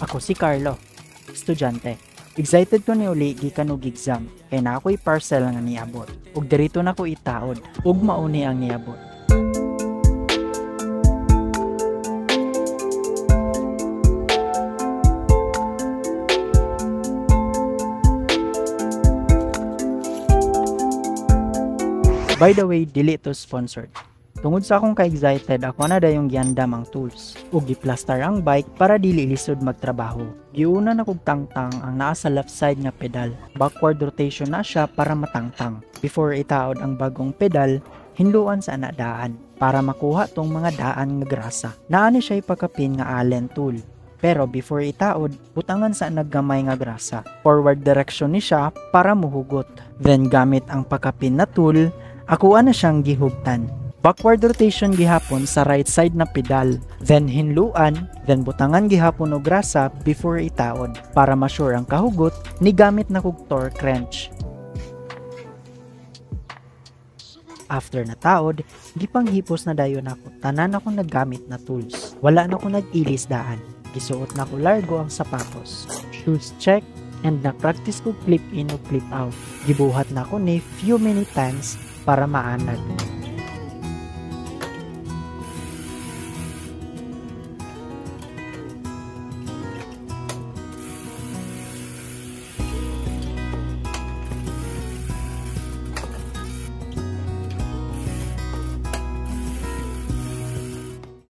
Ako si Carlo, estudyante. Excited ko ni uli gikan og exam kay na ako'y parcel nga niabot. Ug dirito na ko itaod ug mauni ang niabot. By the way, dili to sponsored. Tungod sa akong ka-excited, ako na dayong giandam ang tools ug giplastar ang bike para dili lisod magtrabaho. Giuna na kog tangtang ang naa sa left side nga pedal. Backward rotation na siya para matangtang. Before itaod ang bagong pedal, hinluan sa anadaan para makuha tong mga daan nga grasa. Naani siya ipakapin nga Allen tool. Pero before itaod, butangan sa naggamay nga grasa. Forward direction ni siya para muhugot. Then gamit ang pakapin na tool, akuan na siyang gihugtan. Backward rotation gihapon sa right side na pedal, then hinluan, then butangan gihapon og grasa before itaod para ma-sure ang kahugot ni gamit na kog torque wrench. After nataod, gipanghipos na dayon ako, tanan ako naggamit na tools. Wala na ko nag-ilis daan. Gisuot na ko largo ang sapatos. Shoes check, and na-practice ko flip in o flip out. Gibuhat na ko ni few many times para maanad.